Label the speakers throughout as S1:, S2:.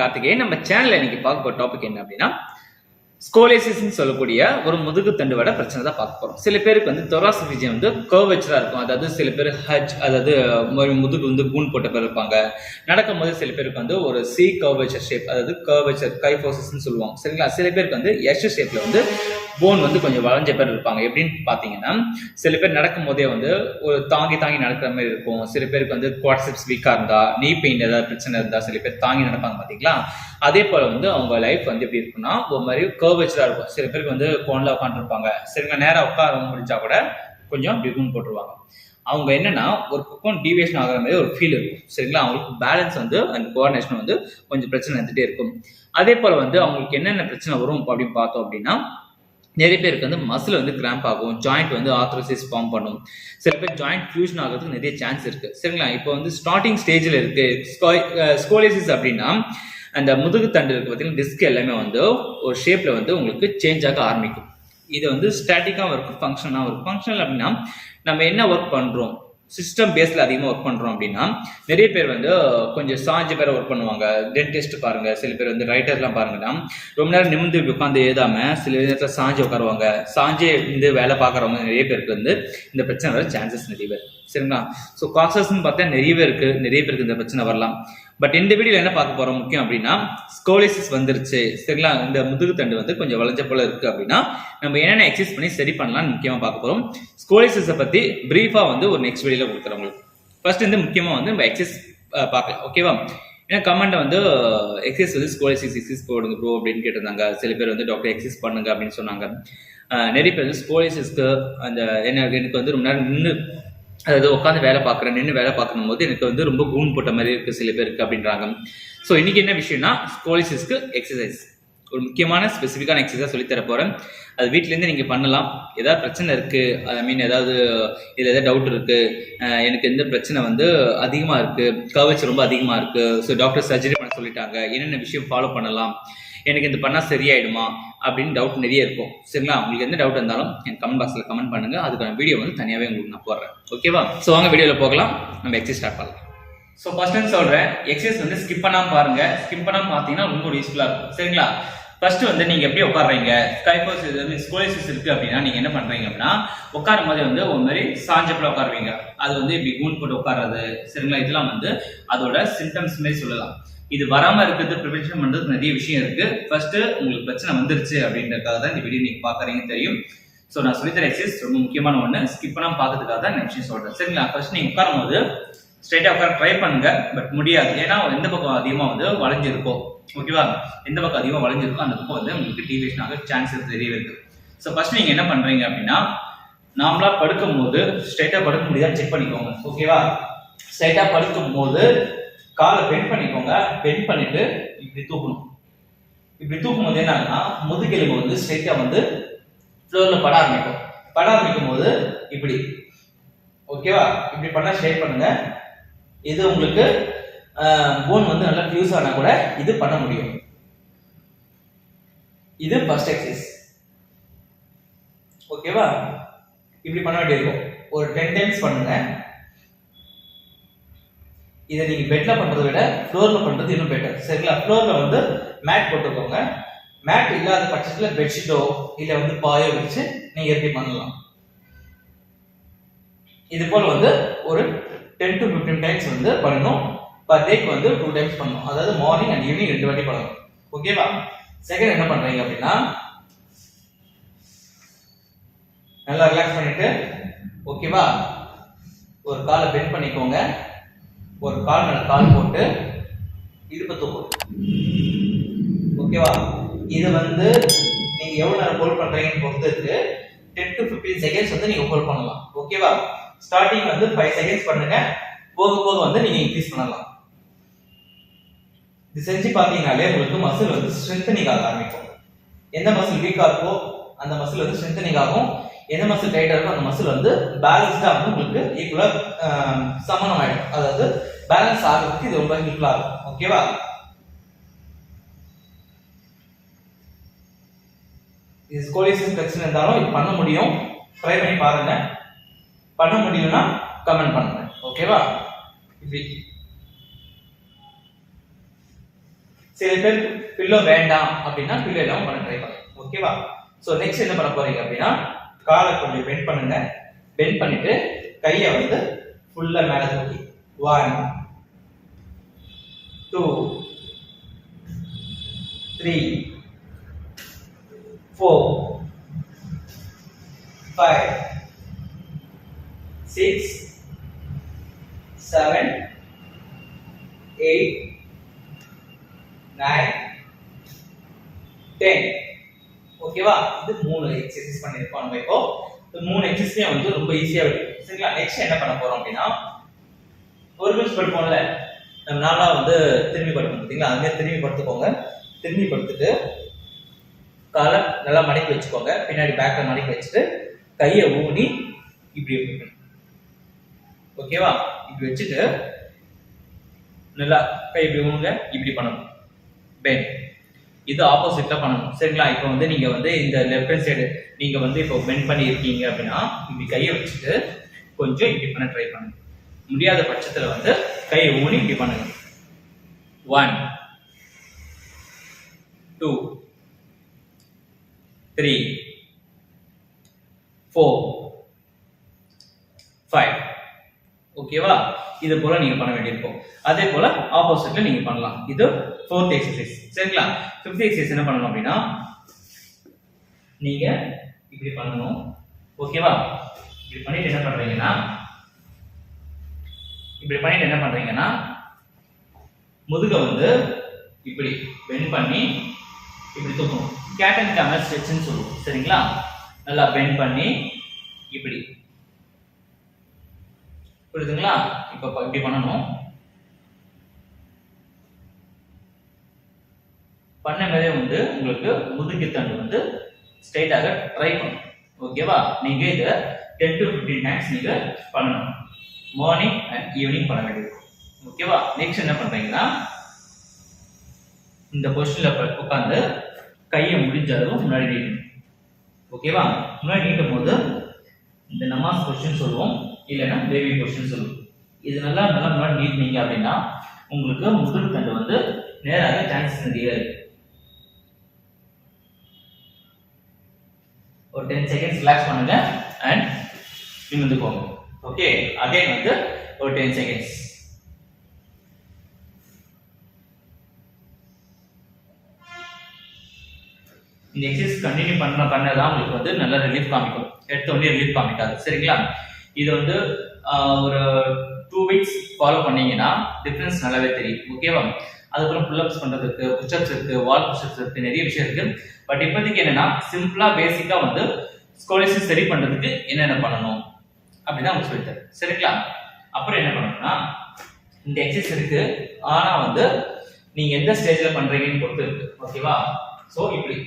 S1: கார்த்திகேயன். நம்ம சேனல்ல இன்னைக்கு பார்க்க போற டாபிக் என்ன அப்படின்னா, ஸ்கோலியோசிஸ்ன்னு சொல்லக்கூடிய ஒரு முதுகு தண்டுவட பிரச்சனை தான் பார்க்க போறோம். சில பேருக்கு வந்து thoracic region வந்து கர்வேச்சரா இருக்கும். அதாவது சில பேர் ஹஜ், அதாவது முதுகு வந்து கூன் போட்ட பேர் இருப்பாங்க. நடக்கும் போது சில பேருக்கு வந்து ஒரு சி கர்வேச்சர் ஷேப், அதாவது கர்வேச்சர் கைஃபோசிஸ்ன்னு சொல்லுவாங்க, சரிங்களா? சில பேருக்கு வந்து எஸ் ஷேப்ல வந்து போன் வந்து கொஞ்சம் வளைஞ்ச பேர் இருப்பாங்க. எப்படின்னு பார்த்தீங்கன்னா, சில பேர் நடக்கும் போதே வந்து ஒரு தாங்கி நடக்கிற மாதிரி இருக்கும். சில பேருக்கு வந்து குவாட்ரிசெப்ஸ் வீக்கா இருந்தா, நீ பெயின் ஏதாவது பிரச்சனை இருந்தா சில பேர் தாங்கி நடப்பாங்க பார்த்தீங்களா? அதே போல வந்து அவங்க லைஃப் வந்து எப்படி இருக்குன்னா, ஒரு மாதிரி கர்வேச்சரா இருக்கும். சில பேருக்கு வந்து கோன்ல உட்காந்துருப்பாங்க, சரிங்களா? நேரம் உட்கார முடிஞ்சா கூட கொஞ்சம் அப்படி கூன் போட்டுருவாங்க. அவங்க என்னன்னா ஒரு பக்கம் டீவியேஷன் ஆகிற மாதிரி ஒரு ஃபீல் இருக்கும், சரிங்களா? அவங்களுக்கு பேலன்ஸ் வந்து அந்த கோஆர்டினேஷன் வந்து கொஞ்சம் பிரச்சனை இருந்துட்டே இருக்கும். அதே போல வந்து அவங்களுக்கு என்னென்ன பிரச்சனை வரும் அப்படின்னு பார்த்தோம் அப்படின்னா, நிறைய பேருக்கு வந்து மசில் வந்து கிராம்ப் ஆகும், ஜாயிண்ட் வந்து ஆர்த்ரோசிஸ் ஃபார்ம் பண்ணும். சில பேர் ஜாயிண்ட் ஃபியூஷன் ஆகிறதுக்கு நிறைய சான்ஸ் இருக்கு, சரிங்களா? இப்போ வந்து ஸ்டார்டிங் ஸ்டேஜில் இருக்கு ஸ்கோலியோசிஸ் அப்படின்னா, அந்த முதுகு தண்டு இருக்கு பார்த்தீங்கன்னா, டிஸ்க் எல்லாமே வந்து ஒரு ஷேப்ல வந்து உங்களுக்கு சேஞ்ச் ஆக ஆரம்பிக்கும். இது வந்து ஸ்டாட்டிக்காகவும் இருக்கும், ஃபங்க்ஷனாகவும் இருக்கும். ஃபங்க்ஷனல் அப்படின்னா நம்ம என்ன ஒர்க் பண்றோம், சிஸ்டம் பேஸ்ல அதிகமாக ஒர்க் பண்றோம் அப்படின்னா, நிறைய பேர் வந்து கொஞ்சம் சாஞ்ச பேரை ஒர்க் பண்ணுவாங்க. டென்டிஸ்ட் பாருங்க, சில பேர் வந்து ரைட்டர்லாம் பாருங்கன்னா ரொம்ப நேரம் நிமிர்ந்து உட்காந்து எழுதாம சில நேரத்தில் சாஞ்சு உட்காருவாங்க. சாஞ்சே இருந்து வேலை பார்க்குறவங்க நிறைய பேருக்கு வந்து இந்த பிரச்சனை வர சான்சஸ் நிறைய பேர், சரிங்களா? ஸோ காசஸ்ன்னு பார்த்தா நிறையவே இருக்கு, நிறைய பேருக்கு இந்த பிரச்சனை வரலாம். பட் இந்த வீடியோல என்ன பார்க்க போறோம் முக்கியம் அப்படின்னா, ஸ்கோலியோசிஸ் வந்துருச்சு, சரிங்களா? இந்த முதுகு தண்டு வந்து கொஞ்சம் வளைஞ்ச போல இருக்கு அப்படின்னா நம்ம என்னென்ன எக்ஸசைஸ் பண்ணி சரி பண்ணலாம்னு முக்கியமா பார்க்க போறோம். ஸ்கோலியோசிஸை பத்தி பிரீஃபா வந்து ஒரு நெக்ஸ்ட் வீடியோல கொடுக்குறேன் உங்களுக்கு. ஃபர்ஸ்ட் வந்து முக்கியமா வந்து நம்ம எக்ஸசைஸ் பார்க்கலாம், ஓகேவா? ஏன்னா கமெண்ட் வந்து எக்ஸசைஸ் வந்து ஸ்கோலியோசிஸ் எக்ஸசைஸ் போடுங்க ப்ரோ அப்படின்னு கேட்டிருந்தாங்க. சில பேர் வந்து டாக்டர் எக்ஸசைஸ் பண்ணுங்க அப்படின்னு சொன்னாங்க. நிறைய பேர் வந்து ஸ்கோலியோசிஸ்க்கு அந்த எனக்கு வந்து ரொம்ப நேரம் நின்று, அதாவது உட்காந்து வேலை பார்க்குறேன், நின்று வேலை பார்க்கணும் போது எனக்கு வந்து ரொம்ப கூன் போட்ட மாதிரி இருக்குது சில பேருக்கு அப்படின்றாங்க. ஸோ இன்னைக்கு என்ன விஷயம்னா, ஸ்கோலியோசிஸ்க்கு எக்ஸசைஸ் ஒரு முக்கியமான ஸ்பெசிஃபிக்கான எக்ஸசைஸ் சொல்லித்தர போகிறேன். அது வீட்டிலேருந்து நீங்கள் பண்ணலாம். ஏதாவது பிரச்சனை இருக்குது, ஐ மீன் ஏதாவது இதில் ஏதாவது டவுட் இருக்குது, எனக்கு எந்த பிரச்சனை வந்து அதிகமாக இருக்குது, கர்வேச்சர் ரொம்ப அதிகமாக இருக்குது, ஸோ டாக்டர் சர்ஜரி பண்ண சொல்லிட்டாங்க, என்னென்ன விஷயம் ஃபாலோ பண்ணலாம், எனக்கு இது பண்ணால் சரியாயிடுமா அப்படின்னு டவுட் நிறைய இருக்கும், சரிங்களா? உங்களுக்கு எந்த டவுட் இருந்தாலும் என் கமெண்ட் பாக்ஸில் கமெண்ட் பண்ணுங்க. அதுக்கான வீடியோ வந்து தனியாகவே உங்களுக்கு நான் போடுறேன், ஓகேவா? ஸோ வாங்க வீடியோவில் போகலாம், நம்ம எக்ஸசைஸ் ஸ்டார்ட் பண்ணலாம். ஸோ ஃபர்ஸ்ட் டைம் சொல்கிறேன், எக்ஸசைஸ் வந்து ஸ்கிப் பண்ணாமல் பாருங்க. ஸ்கிப் பண்ணாமல் பார்த்தீங்கன்னா ரொம்ப யூஸ்ஃபுல்லாக இருக்கும், சரிங்களா? ஃபர்ஸ்ட் வந்து நீங்க எப்படி உட்காடுறீங்க, ஸ்கோலியோசிஸ் இருக்கு அப்படின்னா நீங்க என்ன பண்றீங்க அப்படின்னா, உட்காரும் போது வந்து ஒரு மாதிரி சாஞ்சப்பல உட்காருவீங்க. அது வந்து இப்படி கூன் போட்டு உட்கார்றது, சரிங்களா? இதெல்லாம் வந்து அதோட சிம்டம்ஸ் மாதிரி சொல்லலாம். இது வராம இருக்கிறது ப்ரிவென்ஷன் பண்றது நிறைய விஷயம் இருக்கு. ஃபர்ஸ்ட் உங்களுக்கு பிரச்சனை வந்துருச்சு அப்படின்றதுக்காக தான் இந்த வீடியோ நீங்க பாக்குறீங்க தெரியும். ஸோ நான் சொல்லித்தர எக்ஸசைஸ் ரொம்ப முக்கியமான ஒன்று, ஸ்கிப் பண்ணாம பார்க்கறதுக்காக தான் இந்த விஷயம் சொல்றேன், சரிங்களா? ஃபர்ஸ்ட் நீங்க உட்காரும் போது ஸ்ட்ரைட்டா உட்கார ட்ரை பண்ணுங்க, பட் முடியாது. ஏன்னா எந்த பக்கம் அதிகமா வந்து வளைஞ்சிருக்கும், ஓகேவா? எந்த பக்கம் அதிகமாக வளைஞ்சிருக்கும் அந்த பக்கம் வந்து உங்களுக்கு டீவியேஷன் ஆக சான்சஸ் தெரிய இருக்கு. ஸோ ஃபர்ஸ்ட் நீங்க என்ன பண்றீங்க அப்படின்னா, நார்மலா படுக்கும் போது ஸ்ட்ரைட்டா படுக்க முடியாது செக் பண்ணிக்கோங்க, ஓகேவா? ஸ்ட்ரைட்டா படுக்கும் போது காலை பெண்ட் பண்ணிக்கோங்க. பெண்ட் பண்ணிட்டு இப்படி தூக்கணும். இப்படி தூக்கும் போது என்ன ஆகுனா, முதுகெலும்பு வந்து ஸ்ட்ரைட்டா வந்து ஃப்ளோர்ல பட ஆரம்பிக்கும் போது இப்படி, ஓகேவா? இப்படி பண்ணா ஸ்ட்ரைட் பண்ணுங்க. இது உங்களுக்கு போன் வந்து நல்லா ஃபியூஸ் ஆனா கூட இது பண்ண முடியும். இது ஃபர்ஸ்ட் எக்ஸசைஸ், ஓகேவா? இப்படி பண்ண வேண்டியிருக்கும். ஒரு 10 டைம்ஸ் பண்ணுங்க. இதை நீங்க பெட்ல பண்றதை விட ஃப்ளோர்ல பண்றது இன்னும் பெட்டர், சரிங்களா? ஃப்ளோர்ல வந்து மேட் போட்டுக்கோங்க. மேட் இல்லாத பட்சத்துல பெட்ஷீட்டோ இல்ல வந்து பாயோ வச்சு நீங்க எப்படி பண்ணலாம். இது போல வந்து ஒரு 10 to 15 டைம்ஸ் வந்து பண்ணணும். பர் டேக்கு வந்து 2 டைம்ஸ் பண்ணணும். அதாவது மார்னிங் அண்ட் ஈவினிங் 2 வாட்டி பண்ணணும், ஓகேவா? செகண்ட் என்ன பண்றீங்க அப்படின்னா, நல்லா ரிலாக்ஸ் பண்ணிட்டு, ஓகேவா, ஒரு காலை பெண்ட் பண்ணிக்கோங்க. ஒரு கால் மேல கால் போட்டு இடுப்பு தூக்கும், ஓகேவா? இது வந்து நீங்க எவ்வளவு நேரம் ஹோல்ட் பண்றீங்கன்னு பொறுத்து இருக்கு. 10 to 15 செகண்ட்ஸ் வந்து நீங்க ஹோல்ட் பண்ணலாம், ஓகேவா? ஸ்டார்டிங் வந்து 5 செகண்ட்ஸ் பண்ணுங்க, போக போக வந்து நீங்க இன்க்ரீஸ் பண்ணலாம். இது செஞ்சு பாத்தீங்கன்னாலே உங்களுக்கு மசில் வந்து ஸ்ட்ரென்தனிங் ஆக ஆரம்பிக்கும். எந்த மசில் வீக்கா இருக்கோ அந்த மசில் வந்து ஸ்ட்ரென்தனிங் ஆகும். எந்த மசில் டைட்டா இருக்கோ அந்த மசில் வந்து பேலன்ஸ்டா வந்து உங்களுக்கு ஈக்குவலா சமனம் ஆயிடும். அதாவது பேலன்ஸ் ஆகிறதுக்கு இது ரொம்ப யூஸ்ஃபுல்லா இருக்கும், ஓகேவா? இது ஸ்கோலியோசிஸ் பிரச்சனை இருந்தாலும் இது பண்ண முடியும். ட்ரை பண்ணி பாருங்க. பண்ண முடியும்னா கமெண்ட் பண்ணுங்க, ஓகேவா? இப்படி சில பேர் பில்லோ வேண்டாம் அப்படின்னா பில்லோ இல்லாம பண்ண ட்ரை பண்ணுங்க. ஓகேவா? சோ நெக்ஸ்ட் என்ன பண்ண போறீங்க அப்படின்னா காலை கொஞ்சம் பெண்ட் பண்ணுங்க. பெண்ட் பண்ணிட்டு கையை வந்து ஃபுல்லா மேல தூக்கி 1 2 3 4 5 6 7 8 9 10. ஓகேவா? இது 3 எக்ஸர்சைஸ் பண்ணிருக்கோம் நம்ம. இப்போ இந்த 3 எக்ஸர்சைஸ் வந்து ரொம்ப ஈஸியா இருக்கு. சரிங்களா? நெக்ஸ்ட் என்ன பண்ண போறோம் அப்படின்னா ஒரு நிமிஷம் படுப்போம்ல, நம்ம நாளா வந்து திரும்பி படுப்போம் பாத்தீங்களா? அதுமாதிரி திரும்பி படுத்துக்கோங்க. திரும்பி படுத்துட்டு காலை நல்லா மடக்கி வச்சுக்கோங்க. பின்னாடி பேக்ல மடக்கி வச்சுட்டு கையை ஊனி இப்படி வைக்கணும். ஓகேவா? இப்படி வச்சுட்டு நல்லா கை இப்படி ஊனுங்க. இப்படி பண்ணணும். பெண்ட். இது ஆப்போசிட்ல பண்ணணும். சரிங்களா? இப்போ வந்து நீங்க வந்து இந்த லெஃப்ட் ஹேண்ட் சைடு நீங்க வந்து இப்போ பெண்ட் பண்ணி இருக்கீங்க அப்படின்னா இப்படி கையை வச்சுட்டு கொஞ்சம் இப்படி பண்ண ட்ரை பண்ணுங்க. முடியாத பட்சத்துல வந்து கையை ஊனி இப்படி பண்ணுங்க. 1 2 3 4 5. ஓகேவா? இது போல நீங்க பண்ண வேண்டியிருக்கும். அதே போல ஆப்போசிட்ல நீங்க பண்ணலாம். இது 4th எக்ஸர்சைஸ். சரிங்களா? 5th எக்ஸர்சைஸ் என்ன பண்ணணும் அப்படின்னா நீங்க இப்படி பண்ணணும். ஓகேவா? இப்படி பண்ணிட்டு என்ன பண்றீங்கன்னா முதுக வந்து இப்படி பெண்ட் பண்ணி இப்படி தூக்கணும். கேட் அண்ட் கேமல் ஸ்ட்ரெச்னு சொல்லுவோம். சரிங்களா? நல்லா பெண்ட் பண்ணி இப்படி புரியுதுங்களா? இப்ப இப்படி பண்ணணும். பண்ண மாதிரி வந்து உங்களுக்கு முதுகு தண்டு வந்து ஸ்ட்ரைட்டாக ட்ரை பண்ணும். ஓகேவா? நீங்க இத 10 to 15 டைம்ஸ் நீங்க பண்ணணும். மார்னிங் அண்ட் ஈவினிங் பண்ண வேண்டியது. ஓகேவா? நெக்ஸ்ட் என்ன பண்றீங்கன்னா இந்த பொசிஷன்ல உட்கார்ந்து கையை முடிஞ்ச அளவு முன்னாடி நீட்டணும். ஓகேவா? முன்னாடி நீட்டும் போது இந்த நமாஸ் பொசிஷன் சொல்லுவோம், இல்லைன்னா பேபி பொசிஷன் சொல்லுவோம். இது நல்லா முன்னாடி நீட்டினீங்க அப்படின்னா உங்களுக்கு முதுகு தண்டு வந்து நேராக சான்சஸ் நிறைய இருக்கு. ஒரு 10 செகண்ட்ஸ் ரிலாக்ஸ் பண்ணுங்க அண்ட் நிமிர்ந்துக்கோங்க. ஓகே, அகைன் வந்து ஒரு 10 செகண்ட்ஸ். இந்த எக்ஸசைஸ் கண்டினியூ பண்ணதான் உங்களுக்கு வந்து நல்ல ரிலீஃப் காமிக்கும். எடுத்த உடனே ரிலீஃப் காமிக்காது. சரிங்களா? இது வந்து ஒரு 2 வீக்ஸ் ஃபாலோ பண்ணீங்கன்னா டிஃபரன்ஸ் நல்லாவே தெரியும். ஓகேவா? அதுக்கப்புறம் புல்அப்ஸ் பண்றதுக்கு, புஷ்அப்ஸ் இருக்கு, வால் புஷ்அப்ஸ் இருக்கு, நிறைய விஷயம் இருக்கு. பட் இப்போதைக்கு என்னன்னா சிம்பிளா பேசிக்கா வந்து ஸ்கோலியோசிஸ் சரி பண்றதுக்கு என்னென்ன பண்ணணும் அப்படிதான் உங்களுக்கு சொல்லித்தரேன். சரிங்களா? அப்புறம் என்ன பண்ணணும்னா இந்த எக்ஸசைஸ் இருக்கு, ஆனா வந்து நீங்க எந்த ஸ்டேஜ்ல பண்றீங்கன்னு பொறுத்து இருக்கு. ஓகேவா? சோ இப்படி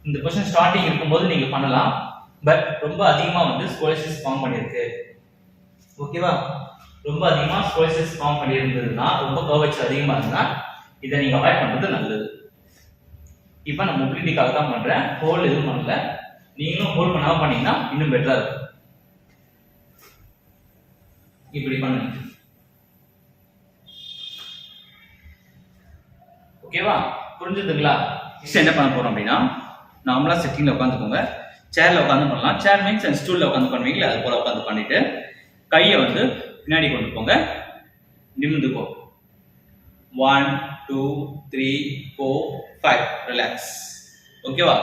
S1: இந்த பொசிஷன் ஸ்டார்டிங் இருக்கும்போது நீங்க பண்ணலாம். பட் ரொம்ப அதிகமா வந்து ஸ்கோலியோசிஸ் ஃபார்ம் பண்ணிருக்கு. ஓகேவா? ரொம்ப அதிகமா ஸ்கோலியோசிஸ் ஃபார்ம் பண்ணியிருந்ததுன்னா, ரொம்ப கர்வேச்சர் அதிகமா இருந்தா இதை நீங்க அவாய்ட் பண்றது நல்லது. இப்போ நான் மொபிலிட்டிக்காக தான் பண்றேன், ஹோல்ட் எதுவும் பண்ணல. நீங்களும் ஹோல்ட் பண்ணாம பண்ணீங்கன்னா இன்னும் பெட்டரா இருக்கும். இப்படி பண்ணுங்க. ஓகேவா? புரிஞ்சுதுங்களா? நெக்ஸ்ட் என்ன பண்ண போறோம் அப்படின்னா நார்மலா செட்டிங்ல உட்காந்துக்கோங்க. சேர்ல உட்காந்து பண்ணலாம். சேர் மீன்ஸ் அண்ட் ஸ்டூல்ல உட்காந்து பண்ணுவீங்களா, அது போல உட்காந்து பண்ணிட்டு கையை வந்து பின்னாடி கொண்டு போங்க. நிமிர்ந்துக்கோ. 1 2 3 4 5. ரிலாக்ஸ். ஓகேவா?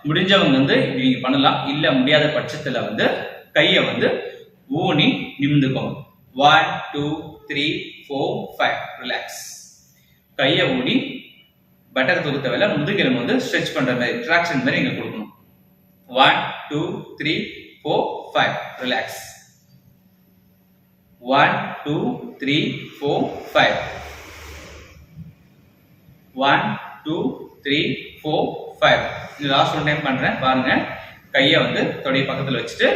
S1: முடிஞ்சவங்க வந்து இப்படி நீங்க பண்ணலாம். இல்ல முடியாத பட்சத்துல வந்து கையை வந்து ஊனி நிமிர்ந்துக்கோங்க. 1 2 3 4 5. ரிலாக்ஸ். கையை ஊனி பட்டர் தூக்க தேவையில்ல, முதுகெலும்பு வந்து ஸ்ட்ரெச் பண்ற மாதிரி ட்ராக்ஷன் மாதிரி நீங்க கொடுக்கணும். 1 2 3 4 5. ரிலாக்ஸ். 1 2 3 4 5. 1 2 3 4 5. இந்த லாஸ்ட் ஒன் டைம் பண்றேன் பாருங்க. கையை வந்து தொடை பக்கத்துல வச்சுட்டு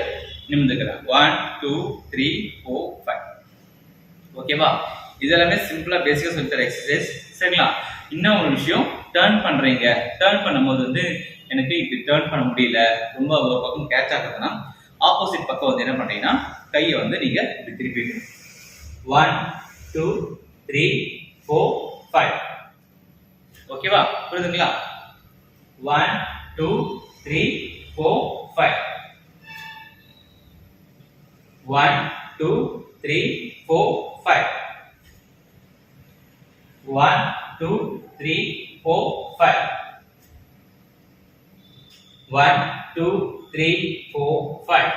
S1: நிமிர்ந்துக்கிறேன். 1 2 3 4 5. ஓகேவா? இதெல்லாமே சிம்பிளா பேசிக்கா சொல்லி தர எக்ஸசைஸ். சரிங்களா? இன்னும் ஒரு விஷயம், டர்ன் பண்றீங்க. டர்ன் பண்ணும்போது வந்து எனக்கு இப்படி டர்ன் பண்ண முடியல, ரொம்ப ஒரு பக்கம் கேட்ச் ஆகுதுன்னா ஆப்போசிட் பக்கம் வந்து என்ன பண்றீங்கன்னா கையை வந்து நீங்க இப்படி திருப்பிக்கணும். 1 2 3 4 5. ஓகேவா? புரியுதுங்களா? 1 2 3 4 5 1 2 3 4 5 1 2 3 4 5 1 2 3 4 5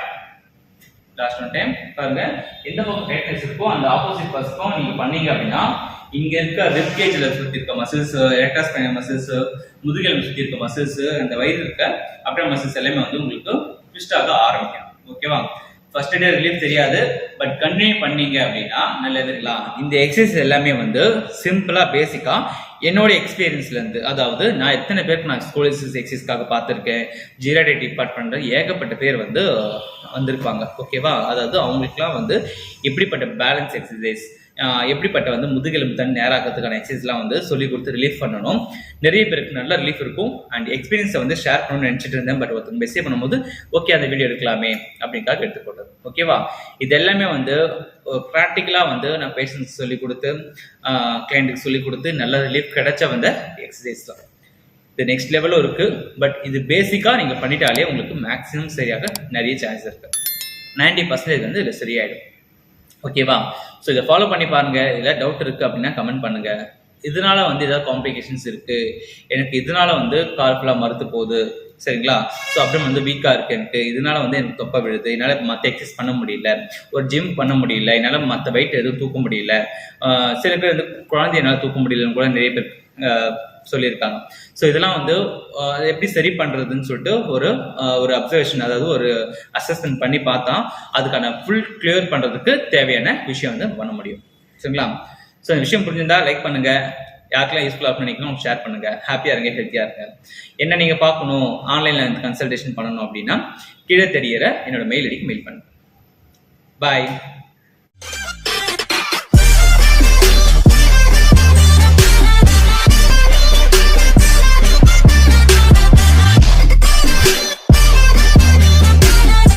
S1: லாஸ்ட் ஒன் டைம் பாருங்க. எந்த பக்கம் டைட்னஸ் இருக்கோ அந்த ஆப்போசிட் பக்கம் நீங்க பண்ணீங்க அப்படின்னா இங்க இருக்க ரிப் கேஜ்ல சுத்தி இருக்க மசில்ஸ், எலக்ட்ராஸ்பைனல் மசில்ஸ், முதுகெலும்பு சுத்தி இருக்க மசில்ஸ், அந்த வயிறு இருக்க அப்டர் மசில்ஸ் எல்லாமே வந்து உங்களுக்கு ட்விஸ்ட் ஆக ஆரம்பிக்கும். ஓகேவா? ஃபர்ஸ்ட் டே ரிலீஃப் தெரியாது, பட் கண்டினியூ பண்ணீங்க அப்படின்னா நல்லதுங்களா? இந்த எக்ஸசைஸ் எல்லாமே வந்து சிம்பிளா பேசிக்கா என்னோட எக்ஸ்பீரியன்ஸ்ல இருந்து, அதாவது நான் எத்தனை பேருக்கு நான் ஸ்கோலிசிஸ் எக்ஸசைஸ்க்காக பார்த்துருக்கேன், ஜீராடே டிபார்ட்மெண்ட்ல ஏகப்பட்ட பேர் வந்து வந்திருப்பாங்க. ஓகேவா? அதாவது அவங்களுக்குலாம் வந்து எப்படிப்பட்ட பேலன்ஸ் எக்ஸசைஸ், எப்படிப்பட்ட வந்து முதுகெலும்பு தன் நேராக்கிறதுக்கான எக்ஸசைஸ்லாம் வந்து சொல்லி கொடுத்து ரிலீஃப் பண்ணணும். நிறைய பேருக்கு நல்ல ரிலீஃப் இருக்கும். அண்ட் எக்ஸ்பீரியன்ஸை வந்து ஷேர் பண்ணணும்னு நினச்சிட்டு இருந்தேன். பட் ஒருத்தங்க மெசேஜ் பண்ணும்போது ஓகே அந்த வீடியோ எடுக்கலாமே அப்படின்காக எடுத்து போட்டது. ஓகேவா? இது எல்லாமே வந்து ப்ராக்டிக்கலாக வந்து நான் பேஷண்ட்ஸ் சொல்லி கொடுத்து கிளைண்ட்டுக்கு சொல்லி கொடுத்து நல்ல ரிலீஃப் கிடைச்ச வந்த எக்ஸசைஸ் தான். இது நெக்ஸ்ட் லெவலும் இருக்கு. பட் இது பேசிக்காக நீங்கள் பண்ணிட்டாலே உங்களுக்கு மேக்ஸிமம் சரியாக நிறைய சான்ஸ் இருக்கு. 90% வந்து இதில் சரியாயிடும். ஓகேவா? ஸோ இதை ஃபாலோ பண்ணி பாருங்க. இதில் டவுட் இருக்கு அப்படின்னா கமெண்ட் பண்ணுங்க. இதனால வந்து ஏதாவது காம்ப்ளிகேஷன்ஸ் இருக்கு, எனக்கு இதனால வந்து கால் ஃபுல்லாக மறுத்து போகுது, சரிங்களா? ஸோ அப்புறம் வந்து வீக்காக இருக்கு எனக்கு, இதனால வந்து எனக்கு தொப்பை விழுது, என்னால் மற்ற எக்ஸசைஸ் பண்ண முடியல, ஒரு ஜிம் பண்ண முடியல, என்னால் மற்ற வெயிட் எதுவும் தூக்க முடியல, சில பேர் வந்து குழந்தை என்னால் தூக்க முடியலன்னு கூட நிறைய பேர் சொல்லியிருக்காங்க. ஸோ இதெல்லாம் வந்து எப்படி சரி பண்ணுறதுன்னு சொல்லிட்டு ஒரு அப்சர்வேஷன், அதாவது ஒரு அசஸ்மெண்ட் பண்ணி பார்த்தா அதுக்கான ஃபுல் கிளியர் பண்ணுறதுக்கு தேவையான விஷயம் வந்து பண்ண முடியும். சரிங்களா? ஸோ இந்த விஷயம் புரிஞ்சிருந்தா லைக் பண்ணுங்க, யாருக்கெல்லாம் யூஸ்ஃபுல்லாக நினைக்கணும் ஷேர் பண்ணுங்க. ஹாப்பியாக இருங்க, ஹெல்த்தியாக இருங்க. என்ன நீங்கள் பார்க்கணும், ஆன்லைனில் கன்சல்டேஷன் பண்ணணும் அப்படின்னா கீழே தெரியற என்னோட மெயில் ஐடிக்கு மெயில் பண்ணுங்க. பாய்.